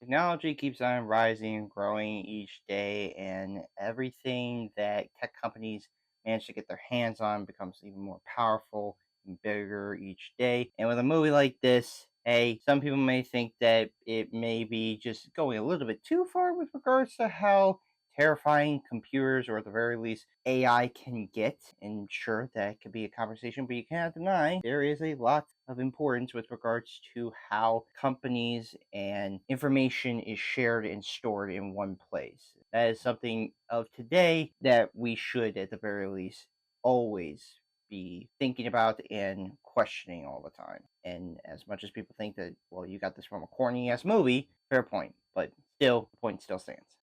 Technology keeps on rising and growing each day, and everything that tech companies manage to get their hands on becomes even more powerful and bigger each day. And with a movie like this, hey, some people may think that it may be just going a little bit too far with regards to how terrifying computers, or at the very least AI, can get. And sure, that could be a conversation, but you cannot deny there is a lot of importance with regards to how companies and information is shared and stored in one place. That is something of today that we should, at the very least, always be thinking about and questioning all the time. And as much as people think that, well, you got this from a corny ass movie, fair point, but still, the point still stands.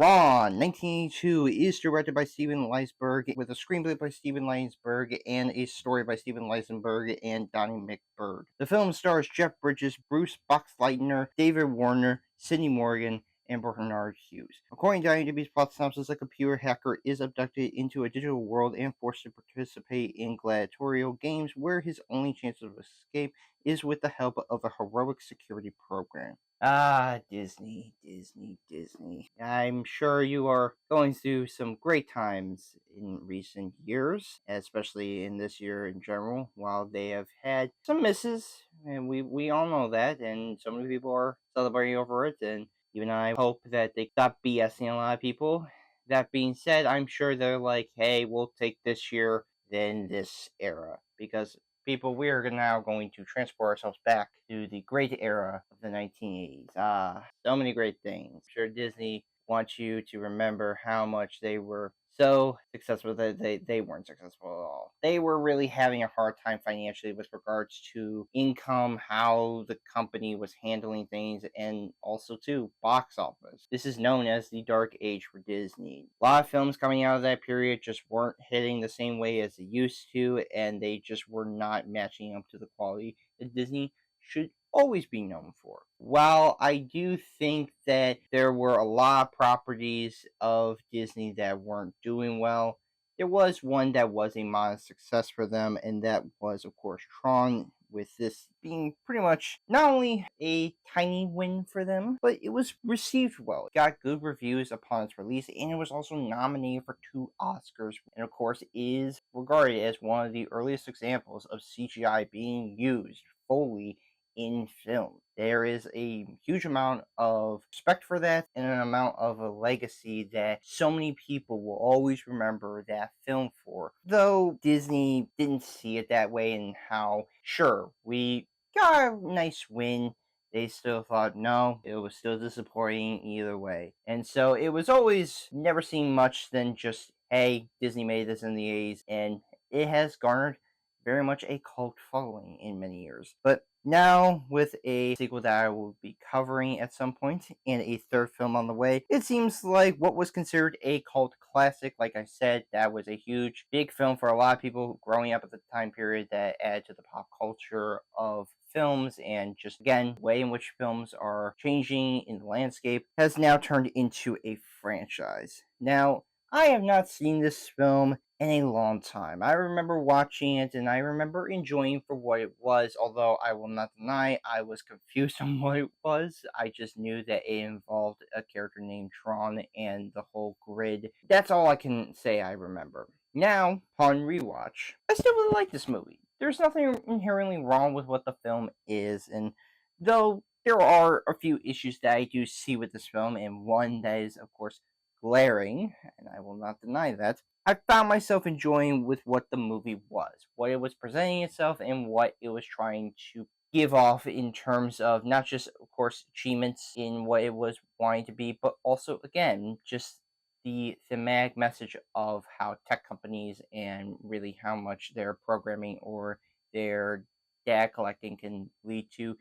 Tron, 1982, is directed by Steven Lisberger with a screenplay by Steven Lisberger and a story by Steven Lisberger and Donnie Macbird. The film stars Jeff Bridges, Bruce Boxleitner, David Warner, Sidney Morgan, and Barnard Hughes. According to IMDb's plot synopsis, a computer hacker is abducted into a digital world and forced to participate in gladiatorial games where his only chance of escape is with the help of a heroic security program. Ah, Disney, Disney, Disney. I'm sure you are going through some great times in recent years, especially in this year in general, while they have had some misses, and we all know that, and so many people are celebrating over it, and even I hope that they stop BSing a lot of people. That being said, I'm sure they're like, hey, we'll take this year, then this era, because people, we are now going to transport ourselves back to the great era of the 1980s. Ah, so many great things. I'm sure Disney wants you to remember how much they were so successful that they weren't successful at all. They were really having a hard time financially with regards to income, how the company was handling things, and also too box office. This is known as the dark age for Disney. A lot of films coming out of that period just weren't hitting the same way as they used to, and they just were not matching up to the quality that Disney should always be known for. While I do think that there were a lot of properties of Disney that weren't doing well, there was one that was a modest success for them, and that was, of course, Tron, with this being pretty much not only a tiny win for them, but it was received well. It got good reviews upon its release, and it was also nominated for 2 Oscars, and of course is regarded as one of the earliest examples of CGI being used fully in film. There is a huge amount of respect for that, and an amount of a legacy that so many people will always remember that film for. Though Disney didn't see it that way, and how, sure, we got a nice win, they still thought no, it was still disappointing either way. And so it was always never seen much than just, hey, Disney made this in the 80s, and it has garnered very much a cult following in many years. But now, with a sequel that I will be covering at some point and a third film on the way, it seems like what was considered a cult classic, like I said, that was a huge, big film for a lot of people growing up at the time period that added to the pop culture of films, and just again, way in which films are changing in the landscape, has now turned into a franchise. Now, I have not seen this film in a long time. I remember watching it and I remember enjoying for what it was, although I will not deny I was confused on what it was. I just knew that it involved a character named Tron and the whole grid. That's all I can say I remember. Now, upon rewatch, I still really like this movie. There's nothing inherently wrong with what the film is, and though there are a few issues that I do see with this film, and one that is, of course, glaring, and I will not deny that, I found myself enjoying with what the movie was, what it was presenting itself, and what it was trying to give off in terms of not just, of course, achievements in what it was wanting to be, but also, again, just the thematic message of how tech companies and really how much their programming or their data collecting can lead to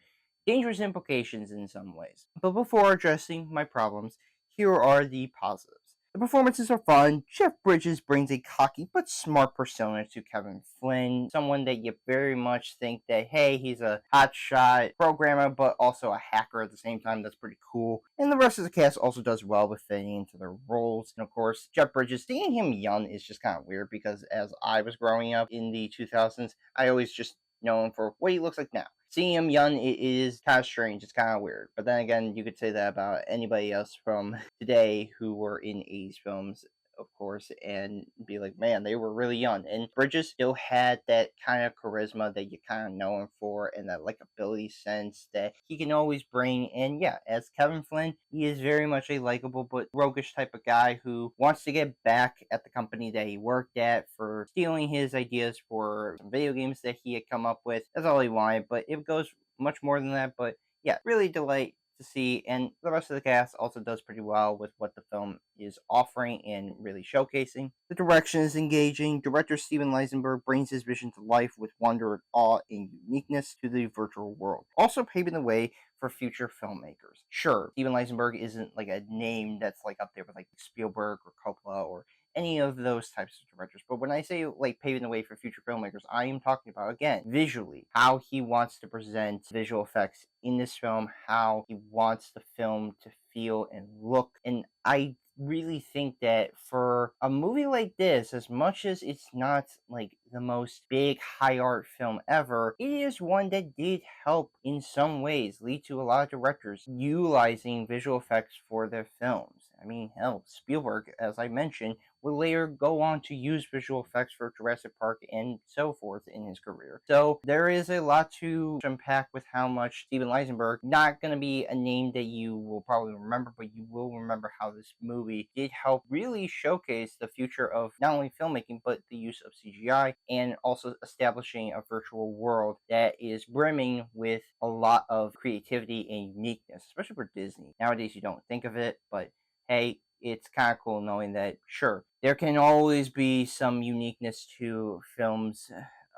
dangerous implications in some ways. But before addressing my problems, here are the positives. The performances are fun. Jeff Bridges brings a cocky but smart persona to Kevin Flynn, someone that you very much think that, hey, he's a hotshot programmer, but also a hacker at the same time. That's pretty cool. And the rest of the cast also does well with fitting into their roles. And of course, Jeff Bridges, seeing him young is just kind of weird because as I was growing up in the 2000s, I always just know him for what he looks like now. Seeing him young it is kind of strange. It's kind of weird. But then again, you could say that about anybody else from today who were in 80s films, of course, and be like, man, they were really young. And Bridges still had that kind of charisma that you kind of know him for and that likability sense that he can always bring. And yeah, as Kevin Flynn, he is very much a likable but roguish type of guy who wants to get back at the company that he worked at for stealing his ideas for some video games that he had come up with. That's all he wanted, but it goes much more than that. But yeah, really delight to see, and the rest of the cast also does pretty well with what the film is offering and really showcasing. The direction is engaging. Director Steven Leisenberg brings his vision to life with wonder, awe, and uniqueness to the virtual world, also paving the way for future filmmakers. Sure, Steven Leisenberg isn't like a name that's like up there with like Spielberg or Coppola or any of those types of directors. But when I say like paving the way for future filmmakers, I am talking about again visually how he wants to present visual effects in this film, how he wants the film to feel and look. And I really think that for a movie like this, as much as it's not like the most big high art film ever, it is one that did help in some ways lead to a lot of directors utilizing visual effects for their films. I mean, hell, Spielberg, as I mentioned, would later go on to use visual effects for Jurassic Park and so forth in his career. So there is a lot to unpack with how much Steven Leisenberg, not going to be a name that you will probably remember, but you will remember how this movie did help really showcase the future of not only filmmaking, but the use of CGI and also establishing a virtual world that is brimming with a lot of creativity and uniqueness, especially for Disney. Nowadays, you don't think of it, but hey, it's kind of cool knowing that, sure, there can always be some uniqueness to films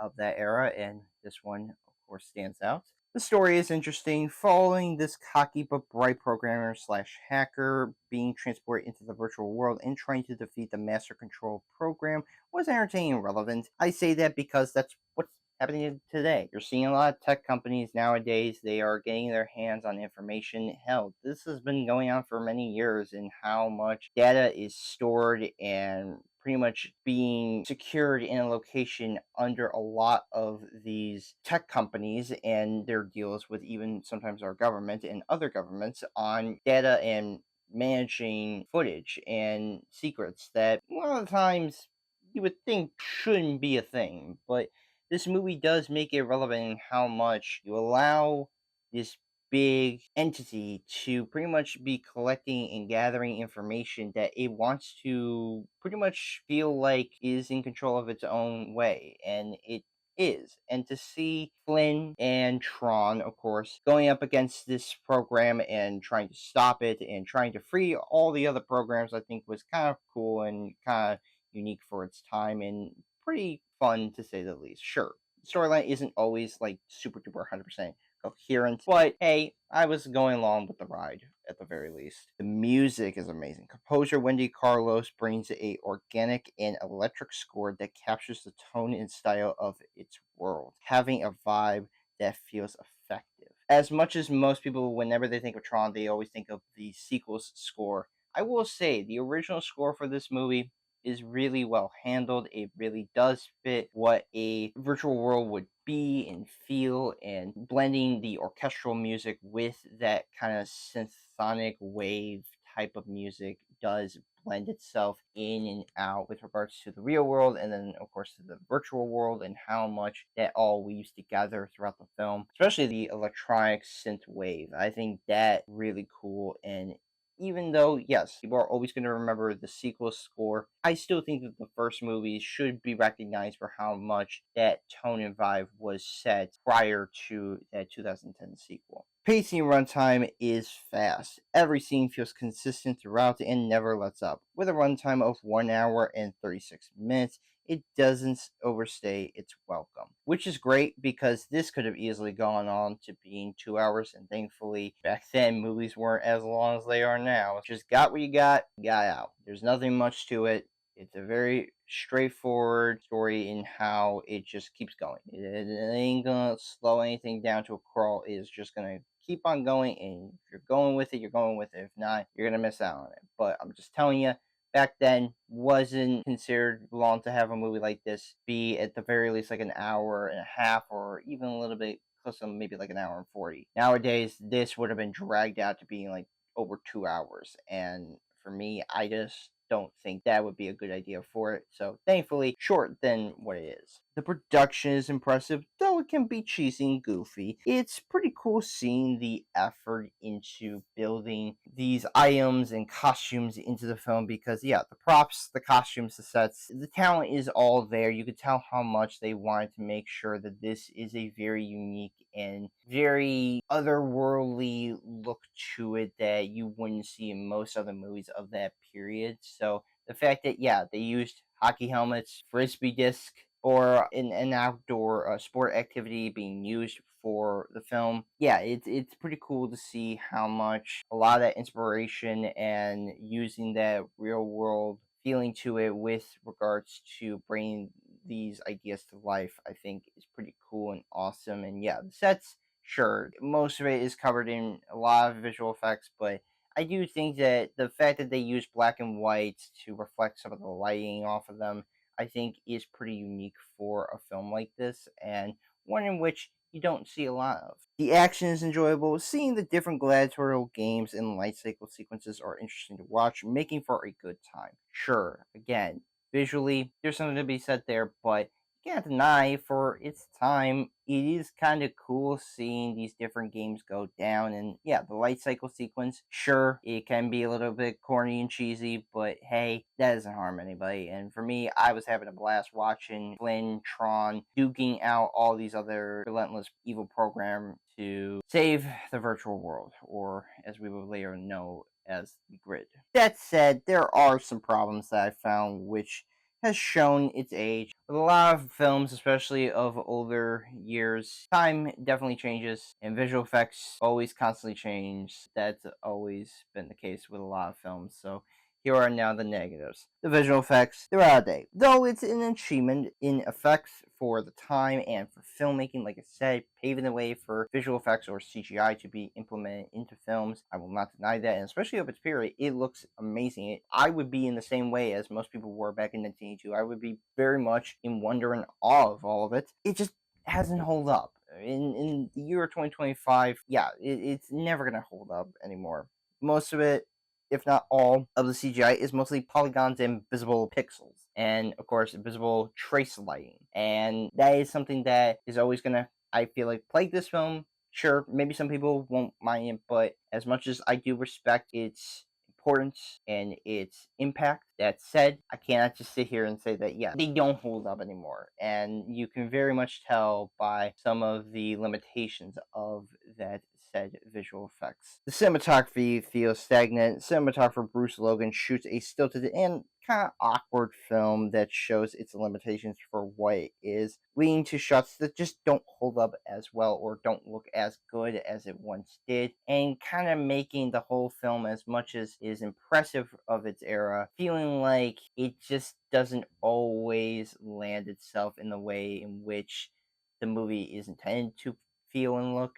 of that era, and this one, of course, stands out. The story is interesting, following this cocky but bright programmer slash hacker being transported into the virtual world and trying to defeat the master control program was entertaining and relevant. I say that because that's what's happening today. You're seeing a lot of tech companies nowadays, they are getting their hands on information. Hell, this has been going on for many years in how much data is stored and pretty much being secured in a location under a lot of these tech companies and their deals with even sometimes our government and other governments on data and managing footage and secrets that a lot of times you would think shouldn't be a thing, but this movie does make it relevant in how much you allow this big entity to pretty much be collecting and gathering information that it wants to pretty much feel like is in control of its own way. And it is. And to see Flynn and Tron, of course, going up against this program and trying to stop it and trying to free all the other programs, I think was kind of cool and kind of unique for its time and pretty fun to say the least. Sure, the storyline isn't always like super duper 100% coherent, but hey, I was going along with the ride at the very least. The music is amazing. Composer Wendy Carlos brings a organic and electric score that captures the tone and style of its world, having a vibe that feels effective. As much as most people, whenever they think of Tron, they always think of the sequel's score. I will say the original score for this movie is really well handled. It really does fit what a virtual world would be and feel, and blending the orchestral music with that kind of symphonic wave type of music does blend itself in and out with regards to the real world and then of course to the virtual world and how much that all weaves together throughout the film, especially the electronic synth wave. I think that really cool. And even though, yes, people are always going to remember the sequel score, I still think that the first movie should be recognized for how much that tone and vibe was set prior to that 2010 sequel. Pacing runtime is fast. Every scene feels consistent throughout and never lets up. With a runtime of 1 hour and 36 minutes, it doesn't overstay its welcome, which is great because this could have easily gone on to being 2 hours. And thankfully, back then, movies weren't as long as they are now. Just got what you got out. There's nothing much to it. It's a very straightforward story in how it just keeps going. It ain't gonna slow anything down to a crawl. It's just gonna keep on going, and if you're going with it, you're going with it. If not, you're gonna miss out on it. But I'm just telling you, back then wasn't considered long to have a movie like this be at the very least like an hour and a half, or even a little bit close to maybe like an hour and 40. Nowadays, this would have been dragged out to being like over 2 hours, and for me, I just don't think that would be a good idea for it. So thankfully, short than what it is. The production is impressive, though it can be cheesy and goofy. It's pretty cool seeing the effort into building these items and costumes into the film because, yeah, the props, the costumes, the sets, the talent is all there. You could tell how much they wanted to make sure that this is a very unique and very otherworldly look to it that you wouldn't see in most other movies of that period. So the fact that, yeah, they used hockey helmets, frisbee disc, or an outdoor sport activity being used for the film. Yeah, it's pretty cool to see how much a lot of that inspiration and using that real world feeling to it with regards to bringing these ideas to life, I think is pretty cool and awesome. And yeah, the sets, sure, most of it is covered in a lot of visual effects, but I do think that the fact that they use black and white to reflect some of the lighting off of them, I think is pretty unique for a film like this, and one in which you don't see a lot of. The action is enjoyable. Seeing the different gladiatorial games and light cycle sequences are interesting to watch, making for a good time. Sure, again, visually, there's something to be said there, but you can't deny for its time, it is kind of cool seeing these different games go down. And yeah, the light cycle sequence, sure, it can be a little bit corny and cheesy, but hey, that doesn't harm anybody. And for me, I was having a blast watching Flynn, Tron, duking out all these other relentless evil program to save the virtual world, or as we will later know as the grid. That said, there are some problems that I found which has shown its age. With a lot of films, especially of older years, time definitely changes, and visual effects always constantly change. That's always been the case with a lot of films. So here are now the negatives. The visual effects, they're out of date. Though it's an achievement in effects for the time and for filmmaking, like I said, paving the way for visual effects or CGI to be implemented into films. I will not deny that, and especially of its period, it looks amazing. I would be in the same way as most people were back in 1982. I would be very much in wonder and awe of all of it. It just hasn't held up. In the year 2025, yeah, it's never going to hold up anymore. Most of it, if not all, of the CGI is mostly polygons and visible pixels. And of course, visible trace lighting. And that is something that is always going to, I feel like, plague this film. Sure, maybe some people won't mind it, but as much as I do respect its importance and its impact, that said, I cannot just sit here and say that, yeah, they don't hold up anymore. And you can very much tell by some of the limitations of that said visual effects. The cinematography feels stagnant. Cinematographer Bruce Logan shoots a stilted and kind of awkward film that shows its limitations for what it is, leading to shots that just don't hold up as well or don't look as good as it once did, and kind of making the whole film, as much as is impressive of its era, feeling like it just doesn't always land itself in the way in which the movie is intended to feel and look.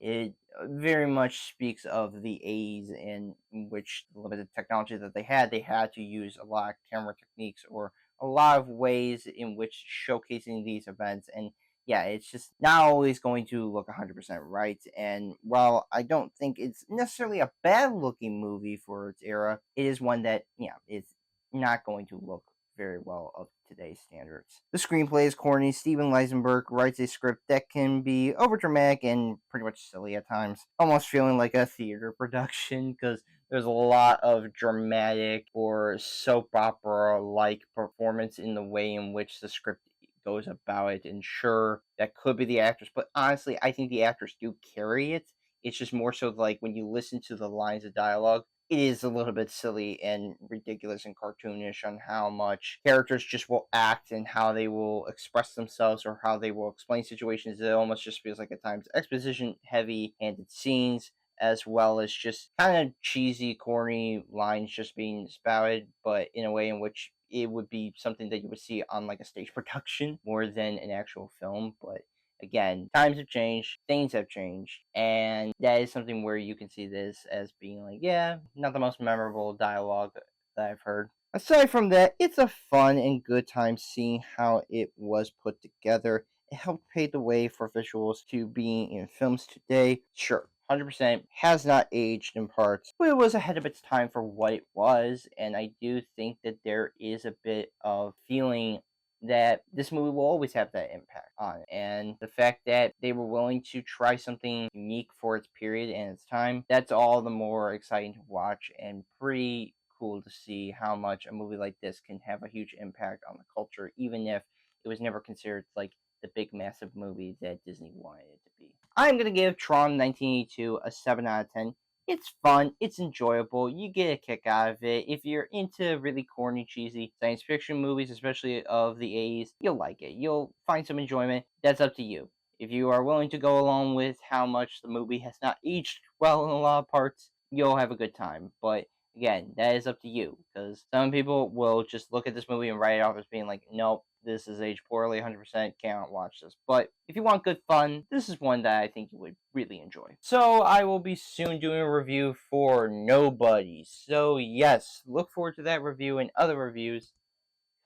It very much speaks of the 80s, in which the limited technology that they had to use a lot of camera techniques or a lot of ways in which showcasing these events. And yeah, it's just not always going to look 100% right. And while I don't think it's necessarily a bad looking movie for its era, it is one that, yeah, it's not going to look very well of today's standards. The screenplay is corny. Steven Lisberger writes a script that can be overdramatic and pretty much silly at times, almost feeling like a theater production because there's a lot of dramatic or soap opera like performance in the way in which the script goes about it. And sure, that could be the actors, but honestly, I think the actors do carry it It's just more so like when you listen to the lines of dialogue, it is a little bit silly and ridiculous and cartoonish on how much characters just will act and how they will express themselves or how they will explain situations. It almost just feels like at times exposition heavy handed scenes, as well as just kind of cheesy, corny lines just being spouted, but in a way in which it would be something that you would see on like a stage production more than an actual film. But again, times have changed, things have changed, and that is something where you can see this as being like, yeah, not the most memorable dialogue that I've heard. Aside from that, it's a fun and good time seeing how it was put together. It helped pave the way for visuals to being in films today. Sure, 100% has not aged in parts, but it was ahead of its time for what it was, and I do think that there is a bit of feeling that this movie will always have that impact on it. And the fact that they were willing to try something unique for its period and its time, that's all the more exciting to watch and pretty cool to see how much a movie like this can have a huge impact on the culture, even if it was never considered like the big massive movie that Disney wanted it to be. I'm gonna give Tron 1982 a 7 out of 10. It's fun, it's enjoyable, you get a kick out of it. If you're into really corny, cheesy science fiction movies, especially of the 80s, you'll like it. You'll find some enjoyment. That's up to you. If you are willing to go along with how much the movie has not aged well in a lot of parts, you'll have a good time. But again, that is up to you, because some people will just look at this movie and write it off as being like, nope, this is aged poorly, 100%, cannot watch this. But if you want good fun, this is one that I think you would really enjoy. So I will be soon doing a review for Nobody. So yes, look forward to that review and other reviews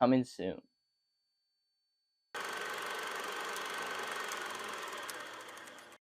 coming soon.